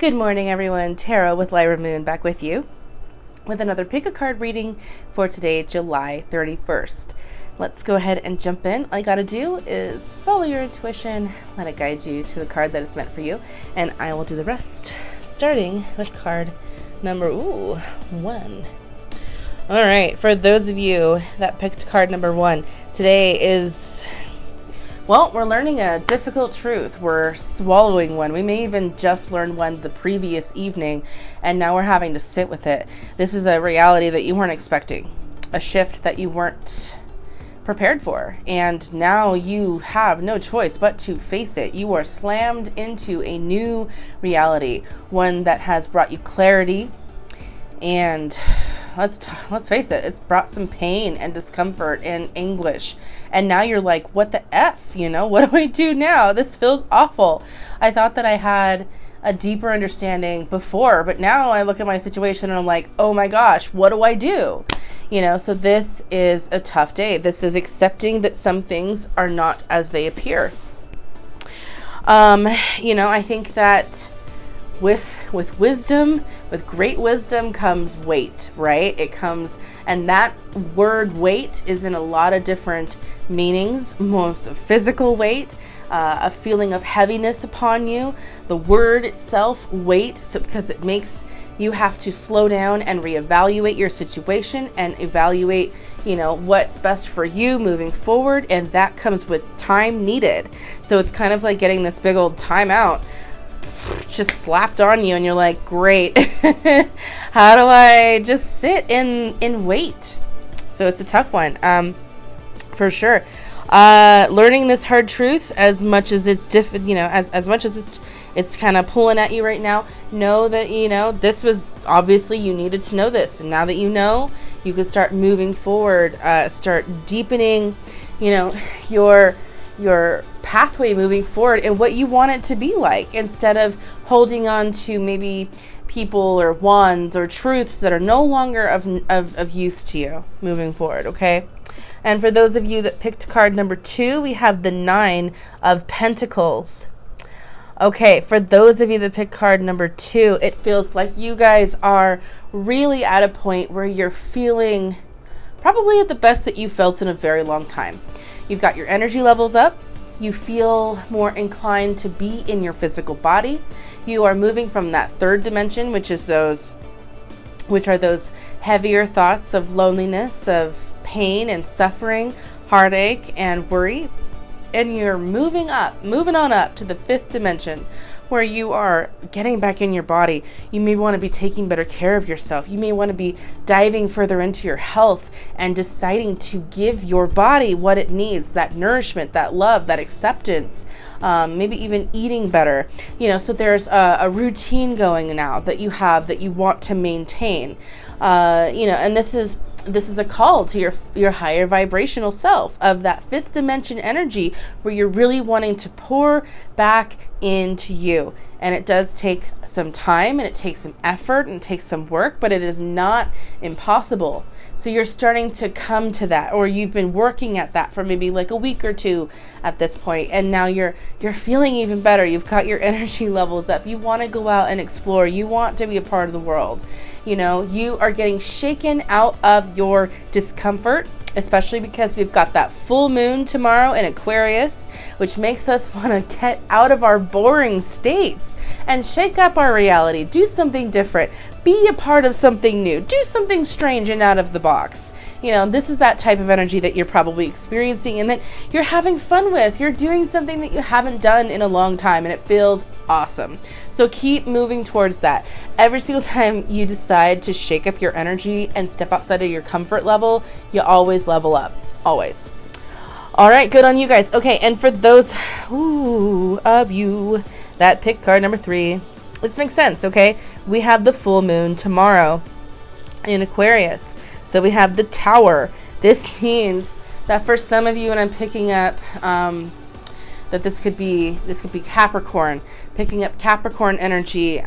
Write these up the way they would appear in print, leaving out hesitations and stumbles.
Good morning, everyone. Tarot with Lyra Moon back with you with another pick a card reading for today, July 31st. Let's go ahead and jump in. All you got to do is follow your intuition, let it guide you to the card that is meant for you, and I will do the rest, starting with card number 1. All right, for those of you that picked card number 1, today is... well, we're learning a difficult truth. We're swallowing one. We may even just learned one the previous evening, and now we're having to sit with it. This is a reality that you weren't expecting, a shift that you weren't prepared for, and now you have no choice but to face it. You are slammed into a new reality, one that has brought you clarity, and let's face it, it's brought some pain and discomfort and anguish. And now you're like, what the F, what do I do now? This feels awful. I thought that I had a deeper understanding before, but now I look at my situation and I'm like, oh my gosh, what do I do? So this is a tough day. This is accepting that some things are not as they appear. I think that with wisdom, with great wisdom comes weight, right? It comes, and that word weight is in a lot of different meanings, most physical weight, a feeling of heaviness upon you, the word itself, weight, so because it makes you have to slow down and reevaluate your situation and evaluate, what's best for you moving forward, and that comes with time needed. So it's kind of like getting this big old timeout just slapped on you, and you're like, great. How do I just sit in wait? So it's a tough one, for sure. Learning this hard truth, as much as it's as much as it's kind of pulling at you right now, know that this was obviously, you needed to know this, and now that you can start moving forward, start deepening your pathway moving forward and what you want it to be like, instead of holding on to maybe people or wands or truths that are no longer of use to you moving forward. Okay. And for those of you that picked card number 2, we have the 9 of Pentacles. Okay, for those of you that picked card number 2, it feels like you guys are really at a point where you're feeling probably at the best that you felt in a very long time. You've got your energy levels up. You feel more inclined to be in your physical body. You are moving from that third dimension, which are those heavier thoughts of loneliness, of pain and suffering, heartache and worry. And you're moving on up to the 5th dimension, where you are getting back in your body. You may want to be taking better care of yourself. You may want to be diving further into your health and deciding to give your body what it needs, that nourishment, that love, that acceptance, maybe even eating better. So there's a routine going now that you have that you want to maintain. And this is a call to your higher vibrational self, of that 5th dimension energy, where you're really wanting to pour back into you. And it does take some time, and it takes some effort, and it takes some work, but it is not impossible. So you're starting to come to that, or you've been working at that for maybe like a week or 2 at this point, and now you're feeling even better. You've got your energy levels up. You want to go out and explore. You want to be a part of the world. You are getting shaken out of your discomfort, especially because we've got that full moon tomorrow in Aquarius, which makes us want to get out of our boring states and shake up our reality, do something different, be a part of something new, do something strange and out of the box. This is that type of energy that you're probably experiencing and that you're having fun with. You're doing something that you haven't done in a long time, and it feels awesome. So keep moving towards that. Every single time you decide to shake up your energy and step outside of your comfort level, you always level up. Always. All right, good on you guys. Okay, and for those of you that picked card number 3, this makes sense, okay? We have the full moon tomorrow in Aquarius. So we have the Tower. This means that for some of you, and I'm picking up that this could be Capricorn, picking up Capricorn energy,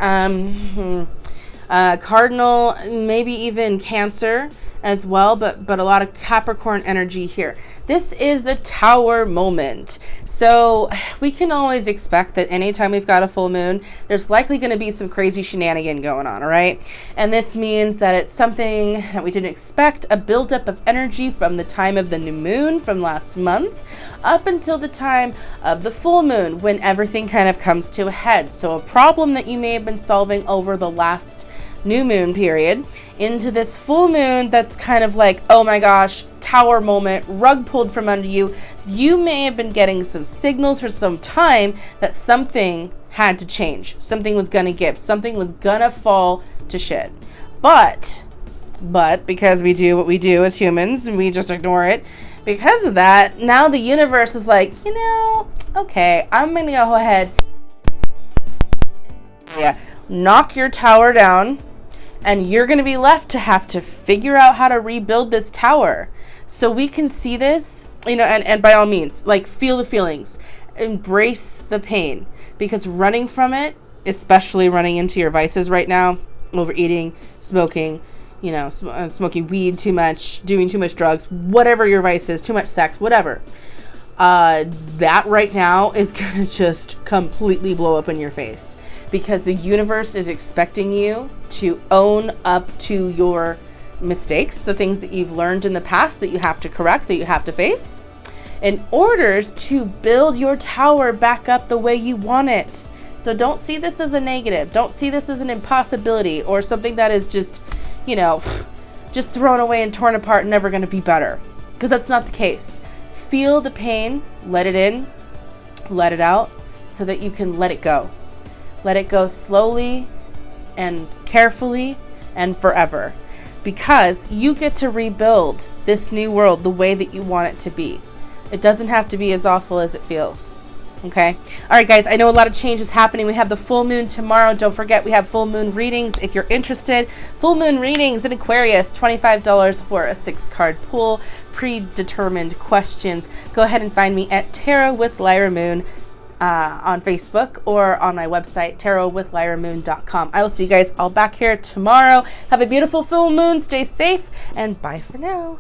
Cardinal, maybe even Cancer, as well, but a lot of Capricorn energy here. This is the Tower moment. So we can always expect that anytime we've got a full moon, there's likely going to be some crazy shenanigan going on, all right? And this means that it's something that we didn't expect, a buildup of energy from the time of the new moon from last month up until the time of the full moon, when everything kind of comes to a head. So a problem that you may have been solving over the last new moon period into this full moon, that's kind of like, oh my gosh, Tower moment, rug pulled from under you. You may have been getting some signals for some time that something had to change, something was gonna give, something was gonna fall to shit. But because we do what we do as humans and we just ignore it, because of that, now the universe is like, okay, I'm gonna go ahead, knock your tower down, and you're going to be left to have to figure out how to rebuild this tower. So we can see this, and by all means, like, feel the feelings, embrace the pain, because running from it, especially running into your vices right now, overeating, smoking, smoking weed too much, doing too much drugs, whatever your vice is, too much sex, whatever, that right now is going to just completely blow up in your face. Because the universe is expecting you to own up to your mistakes, the things that you've learned in the past that you have to correct, that you have to face, in order to build your tower back up the way you want it. So don't see this as a negative. Don't see this as an impossibility or something that is just, just thrown away and torn apart and never going to be better. Because that's not the case. Feel the pain, let it in, let it out, so that you can let it go. Let it go slowly and carefully and forever, because you get to rebuild this new world the way that you want it to be. It doesn't have to be as awful as it feels. Okay? All right, guys, I know a lot of change is happening. We have the full moon tomorrow. Don't forget, we have full moon readings if you're interested. Full moon readings in Aquarius, $25 for a 6-card pool, predetermined questions. Go ahead and find me at Tarot with Lyra Moon on Facebook or on my website, tarotwithlyramoon.com. I will see you guys all back here tomorrow. Have a beautiful full moon. Stay safe, and bye for now.